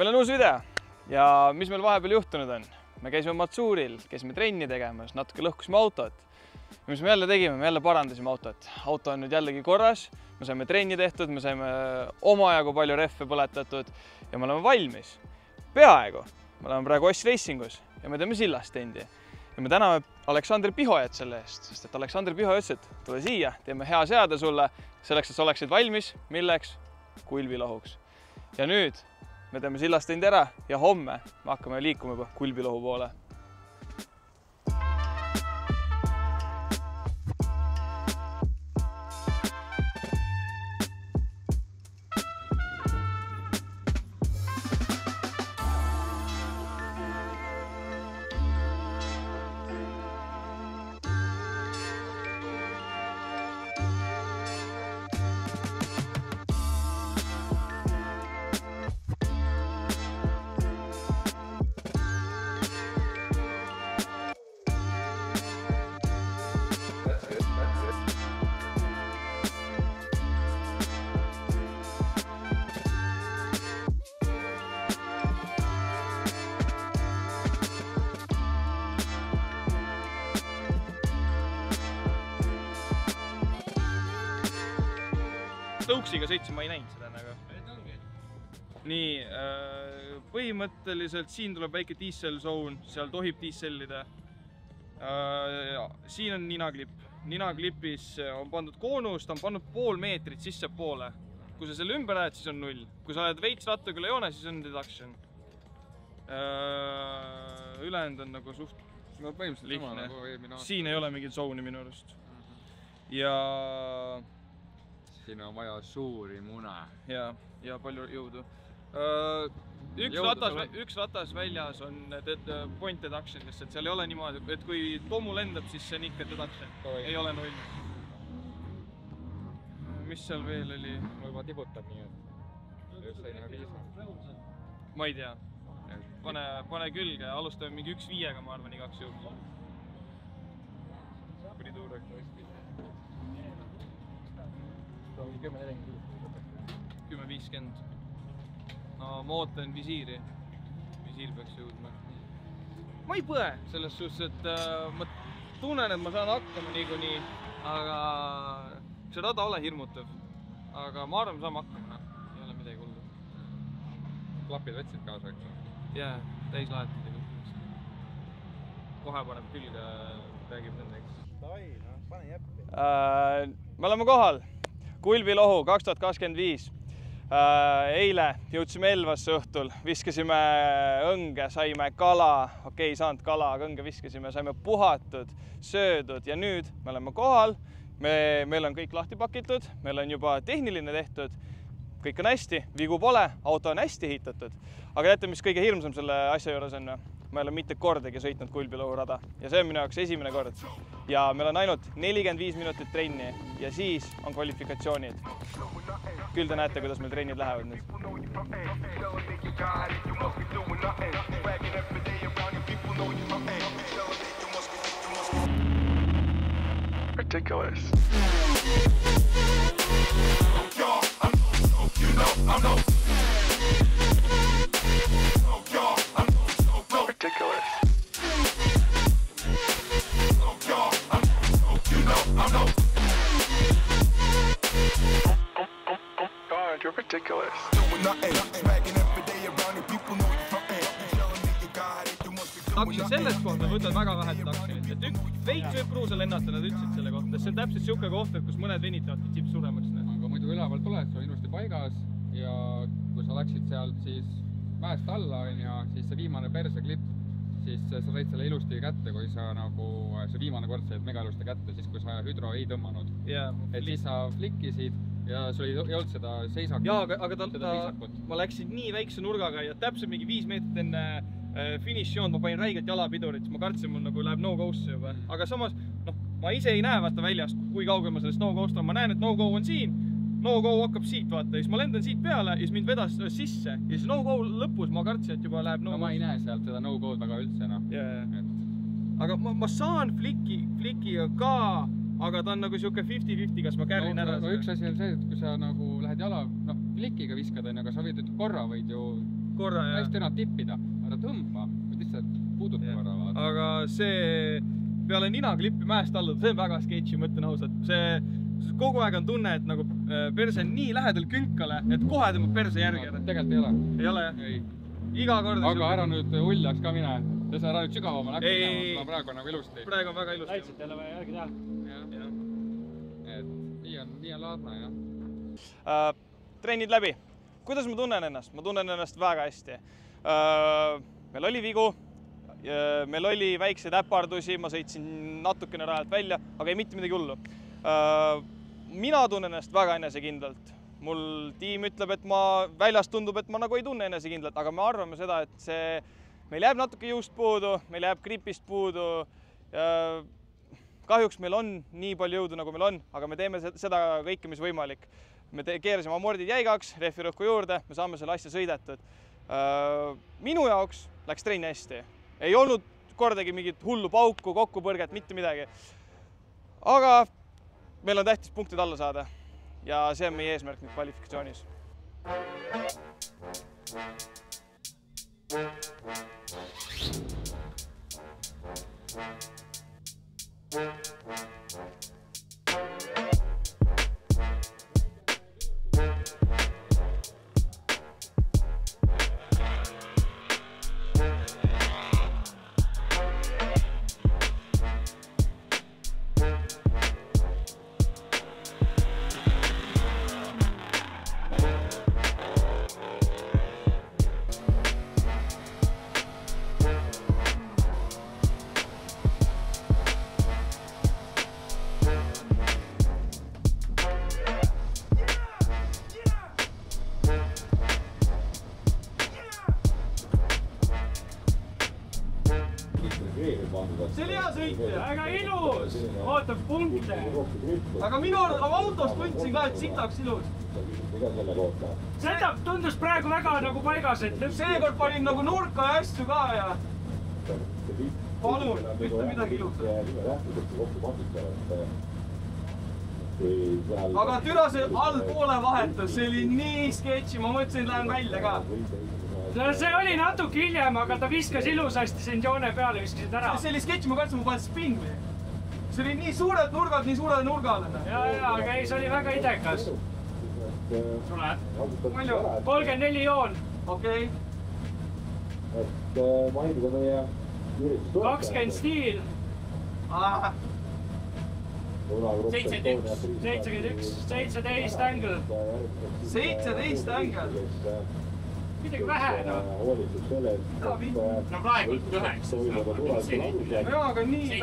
meil on uus video ja mis meil vahepeal juhtunud on? Me käisime Matsuuril, käisime trenni tegemas, natuke lõhkusime autot. Ja mis me jälle tegime? Me jälle parandasime autot. Auto on nüüd jällegi korras, me saime trenni tehtud, me saime omajagu palju rehve põletatud ja me oleme valmis. Peaaegu. Me oleme praegu Oss Racingus ja me teeme sillastendi. Ja me täname Aleksandr Pihojat selle eest, sest et Aleksandr Piho ütles, et tule siia, teeme hea seade sulle, selleks, et sa oleksid valmis, milleks? Kulbilohuks. Ja nüüd me teeme sillastendi ära ja homme me hakkame liikuma juba Kulbilohu poole. Tõuksiga sõitsin, ma ei näinud seda nagu. Nii, põhimõtteliselt siin tuleb väike diesel zone, seal tohib dieselida. Siin on ninaklipp. Ninaklipis on pandud koonus, ta on pannud pool meetrit sisse poole. Kui sa selle ümber lähed, siis on 0. Kui sa oled veits rattugele joone, siis on deduction. Ülejäänud on nagu suht lihtne. Siin ei ole mingit zone'i minu arust. Ja siin on vaja suuri mune. Ja palju jõudu. Üks ratas väljas on point deduction, sest seal ei ole niimoodi, et kui tomu lendab, siis see on ikka deduction. Ei ole 0. Mis seal veel oli? Mul juba tibutab nii, et just sai nagu viisa. Ma ei tea. Pane külge, alustame mingi 1.5-ga, ma arvan, igaks juhuks. Kuni tuureks võiski. 10.50. No ma ootan visiiri. Visiir peaks jõudma. Ma ei põe selles suhtes, et ma tunnen, et ma saan hakkama niikuinii, aga see rada ole hirmutav. Aga ma arvan, saame hakkama. Ei ole midagi hullu. Klapid võtsid kaasa, eks? Jaa, täis lahetid. Kohe paneb külge, räägib nendeks. Davai, no, pane jäppi. Me oleme kohal. Kulbilohu 2025. Eile jõudsime Elvasse õhtul, viskasime õnge, saime kala, okei, saanud kala, aga õnge viskasime, saime puhatud, söödud ja nüüd me oleme kohal. Meil on kõik lahti pakitud, meil on juba tehniline tehtud, kõik on hästi, vigu pole, auto on hästi ehitatud. Aga teate, mis kõige hirmsam selle asja juures on? Ma ei ole mitte kordagi sõitnud Kulbilohu rada ja see on minu jaoks esimene kord. Ja meil on ainult 45 minutit trenni ja siis on kvalifikatsioonid. Küll te näete, kuidas meil trennid lähevad nüüd. Ridiculous. You're ridiculous. Taksi selles kohta võtad väga vähe taksionit, et veits võib kruusa lennata, nad ütlesid selle kohta. See on täpselt siuke koht, kus mõned venitavad tipp suremaks. Aga muidu üleval tuled, see on ilusti paigas ja kui sa läksid sealt siis mäest alla, siis see viimane perseklipp, siis sa said selle ilusti kätte, kui sa nagu see viimane kord said mega ilusti kätte, siis kui sa hüdro ei tõmmanud. Et siis sa flikkisid ja sul ei olnud seda seisakut. Jaa, aga ma läksin nii väikse nurgaga ja täpselt mingi 5 meetrit enne finišioon, ma panin räigelt jalapidurit, siis ma kartsin, mul nagu läheb no-go'sse juba. Aga samas, ma ise ei näe vaata väljast, kui kaugel ma sellest no-go'st on. Ma näen, et no-go on siin, no-go hakkab siit vaata, ja siis ma lendan siit peale ja siis mind vedas sisse. Ja siis no-go lõpus ma kartsin, et juba läheb no-go'st. Ma ei näe sealt seda no-go'd väga üldse. Aga ma saan flikiga ka, aga ta on nagu siuke 50-50, kas ma kärrin ära. Üks asi on see, et kui sa nagu lähed jala, flikiga viskad, aga sa võid korra võid ju korra ja hästi ennast tippida, ära tõmba, lihtsalt puuduta korra vaata. aga see peale ninaklippi mäest alla, see on väga sketši, mõtlen ausalt. See kogu aeg on tunne, et nagu perse on nii lähedal künkale, et kohe tõmbab perse järgi. Tegelikult ei ole. Ei ole jah? Ei. Iga kord. Aga ära nüüd uljaks ka mine. Ära nüüd sügavama läks minema, seda praegu on nagu ilusti. Praegu on väga ilusti. Laitselt jälle vaja järgi teha. Et nii on laadna, jah. Trennid läbi. Kuidas ma tunnen ennast? Ma tunnen ennast väga hästi. Meil oli vigu, meil oli väikseid äpardusi, ma sõitsin natukene rajalt välja, aga ei mitte midagi hullu. Mina tunnen ennast väga enesekindlalt. Mul tiim ütleb, et väljas tundub, et ma nagu ei tunne enesekindlalt, aga me arvame seda, et meil jääb natuke jõust puudu, meil jääb gripist puudu. Kahjuks meil on nii palju jõudu, nagu meil on, aga me teeme seda kõike, mis võimalik. Me keerasime amordid jäigaks, rehvi rõhku juurde, me saame selle asja sõidetud. Minu jaoks läks trenn hästi. Ei olnud kordagi mingit hullu pauku, kokkupõrget, mitte midagi. Aga meil on tähtis punktid alla saada ja see on meie eesmärk nüüd kvalifikatsioonis. See oli hea sõit. Väga ilus! Ootab punkte. Aga minu autost tundsin ka, et sitaks ilus. Seda tundus praegu väga nagu paigas, et Seekord panin nagu nurka ja asju ka ja... Palun, ütle midagi ilusat. Aga türa see all poole vahetus, see oli nii sketši, ma mõtlesin, et lähen välja ka. see oli natuke hiljem, aga ta viskas ilusasti sind joone peale, viskasid ära. See oli sketš, ma kartsin, ma panen spingli. See oli nii suured nurgad, nii suured nurgad. Aga ei, see oli väga idekas. Tuleb. Palju? 34 joon. Okei. Et mainida meie 20 stiil. 71, 17 angle. 17 angle. Midagi vähe, no. No praegu 9. Jaa, aga nii...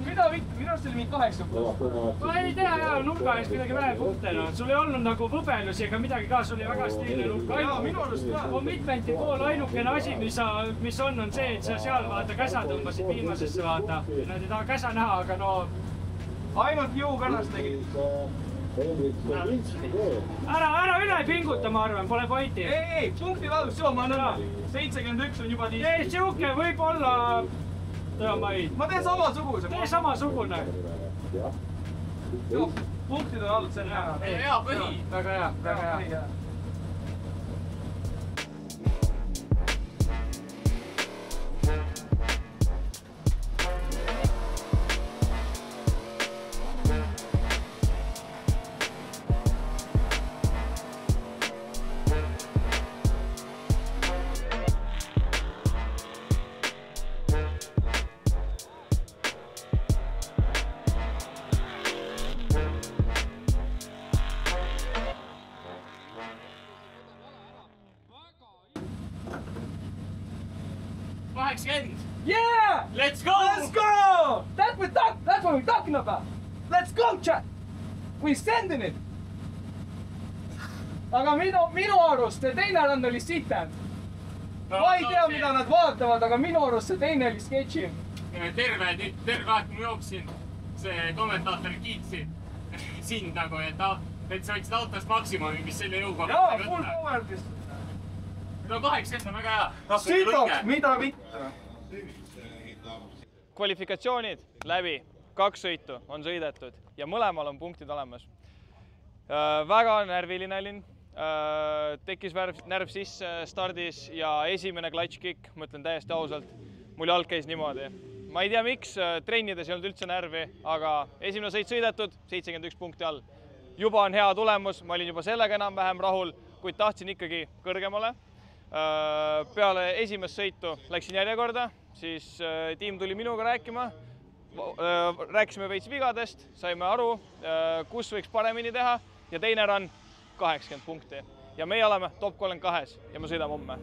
Mida vitt? Minu arust oli mingi 8 pluss. Ma ei tea, nurga eest midagi vähe punkte, no. Sul ei olnud nagu võbelusi ega midagi ka, sul oli väga stiilne nurk. Jaa, minu arust ka. Commitmenti pool ainukene asi, mis on see, et sa seal vaata käsa tõmbasid viimasesse vaata. Nad ei taha käsa näha, aga no... Ainult jõu pärast tegid. Ära üle pinguta, ma arvan, pole pointi. Ei, punkti valus, see on ma nõna. 71 on juba nii. Ei, siuke võib olla... Ma teen samasuguse. Tee samasugune. Punktid on all, see on hea. Hea põhi. Väga hea, väga hea. Yeah! Let's go! Let's go! That's what we're talking about. Let's go, chat! We're sending it. Aga minu arust see teine rand oli sitem. Ma ei tea, mida nad vaatavad, aga minu arust see teine oli sketši. Terve aeg ma jooksin, see kommentaator kiitsi sind nagu, et sa võtsid autost maksimumi, mis selle jõuga Jaa, full power. No 80 on väga hea. Sitoks, mida vittu? Kvalifikatsioonid läbi, 2 sõitu on sõidetud ja mõlemal on punktid olemas. Väga närviline olin, tekkis närv sisse stardis ja esimene clutch kick, ma ütlen täiesti ausalt, mul jalg käis niimoodi. Ma ei tea, miks, trennides ei olnud üldse närvi, aga esimene sõit sõidetud, 71 punkti all. Juba on hea tulemus, ma olin juba sellega enam-vähem rahul, kuid tahtsin ikkagi kõrgemale. Peale esimest sõitu läksin järjekorda, siis tiim tuli minuga rääkima. Rääkisime veits vigadest, saime aru, kus võiks paremini teha ja teine run 80 punkti. Ja meie oleme top 32 ja me sõidame homme.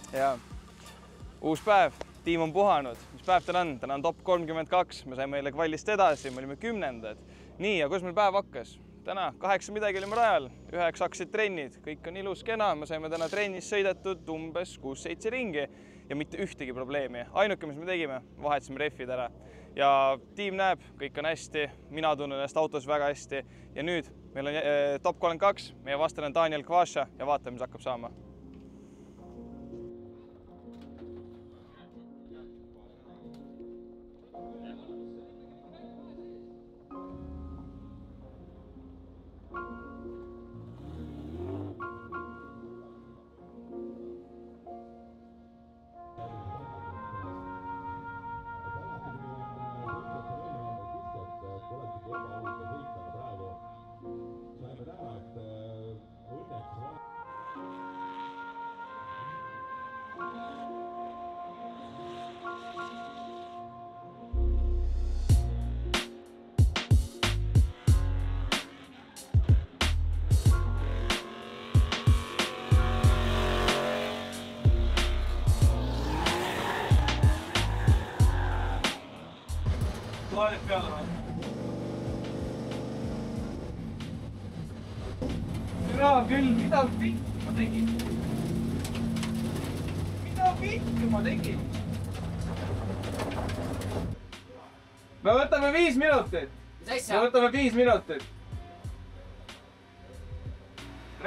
Ja uus päev, tiim on puhanud. Mis päev täna on? Täna on top 32, me saime meile kvallist edasi, me olime 10. Nii, ja kus meil päev hakkas? Täna 8 midagi olime rajal, 9 hakkasid trennid, kõik on ilus kena, me saime täna trennis sõidetud umbes 6-7 ringi ja mitte ühtegi probleemi. Ainuke, mis me tegime, vahetasime rehvid ära ja tiim näeb, kõik on hästi, mina tunnen ennast autos väga hästi ja nüüd meil on top 32, meie vastane on Daniel Kvaša ja vaatame, mis hakkab saama. Laadid peale või? Türa küll, mida pikki ma tegin? Mida pikki ma tegin? Me võtame 5 minutit. Me võtame 5 minutit.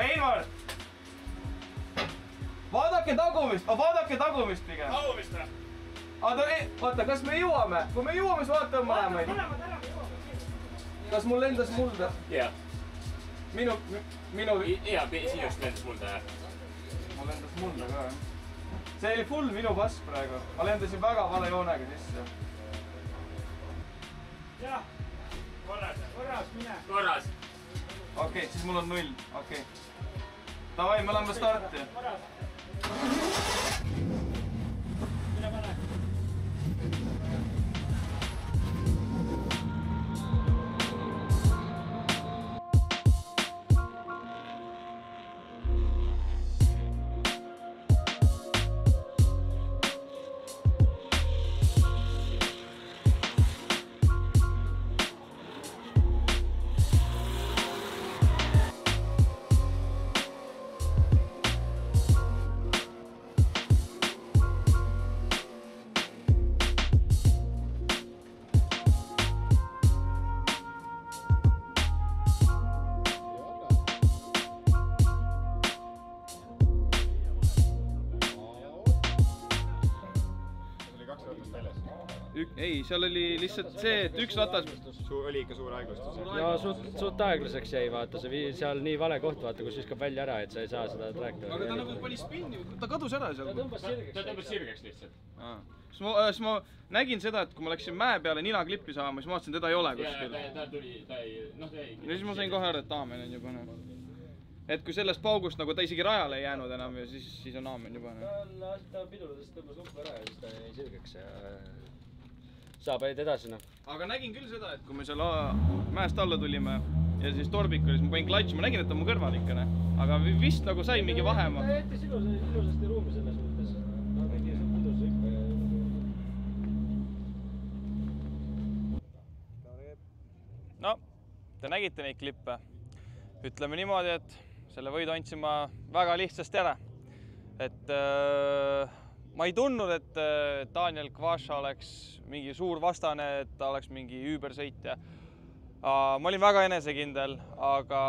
Reinvard! Vaadake tagumist pigem. Tagumist või? Oota, kas me jõuame? Kui me jõuame, siis vaatame mõlemaid. Kas mul lendas mulda? Jah. Minu... Jah, sinust lendas mulda, jah. Mul lendas mulda ka, jah. See oli full minu pass praegu. Ma lendasin väga vale joonega sisse. Jah. Korras, mine. Korras. Okei, siis mul on 0. Okei. Davai, me oleme starti. Korras. Ei, seal oli lihtsalt see, et üks ratas... Oli ikka suur aeglustus? No suht aegluseks jäi, vaata, seal nii vale koht, vaata, kus viskab välja ära, et sa ei saa seda track'i. Aga ta nagu pani spinni, ta kadus ära seal. Ta tõmbas sirgeks lihtsalt. Siis ma nägin seda, et kui ma läksin mäe peale ninaklippi saama, siis ma vaatasin, teda ei ole kuskil. Ta tuli, ta ei... Ja siis ma sain kohe ära, et aamen on juba. et kui sellest paugust nagu ta isegi rajale ei jäänud enam ja siis on aamen juba. Ta pidurdest tõmbas lukku ära ja siis ta jäi sirgeks ja saab ainult edasi, noh. Aga nägin küll seda, et kui me seal mäest alla tulime ja siis torbik oli, siis ma panin klatši, ma nägin, et ta mu kõrval ikka, aga vist nagu sai mingi vahemaa. Ta jättis ilusasti ruumi selles mõttes. Ta mingi see pudus ikka ja... No, te nägite neid klippe. Ütleme niimoodi, et selle võidu andsin ma väga lihtsasti ära. Et ma ei tundnud, et Daniel Kvaša oleks mingi suur vastane, et ta oleks mingi üübersõitja. Ma olin väga enesekindel, aga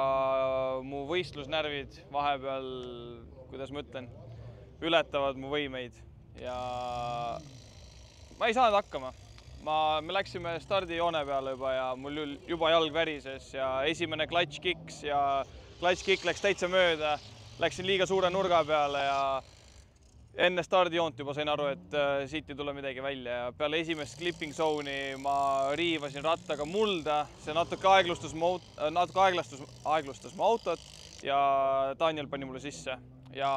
mu võistlusnärvid vahepeal, kuidas ma ütlen, ületavad mu võimeid ja ma ei saanud hakkama. Me läksime stardijoone peale juba ja mul juba jalg värises ja esimene clutch kicks ja clutch kick läks täitsa mööda. Läksin liiga suure nurga peale ja enne stardijoont juba sain aru, et siit ei tule midagi välja ja peale esimest clipping zone'i ma riivasin rattaga mulda. See natuke aeglustas mu autot ja Daniel pani mulle sisse ja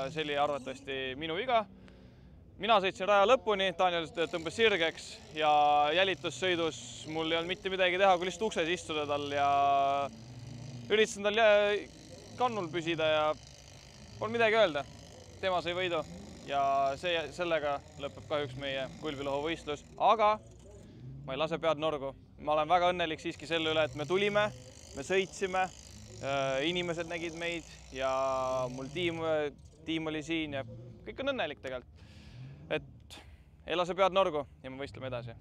see oli arvatavasti minu viga. Mina sõitsin raja lõpuni, Daniel tõmbas sirgeks ja jälitussõidus mul ei olnud mitte midagi teha, kui lihtsalt ukses istuda tal ja üritasin tal kannul püsida ja polnud midagi öelda. Tema sai võidu ja sellega lõpeb kahjuks meie Kuilvilohu võistlus, aga ma ei lase pead norgu. Ma olen väga õnnelik siiski selle üle, et me tulime, me sõitsime, inimesed nägid meid ja mul tiim oli siin ja kõik on õnnelik tegelikult. Et ei lase pead norgu ja me võistleme edasi.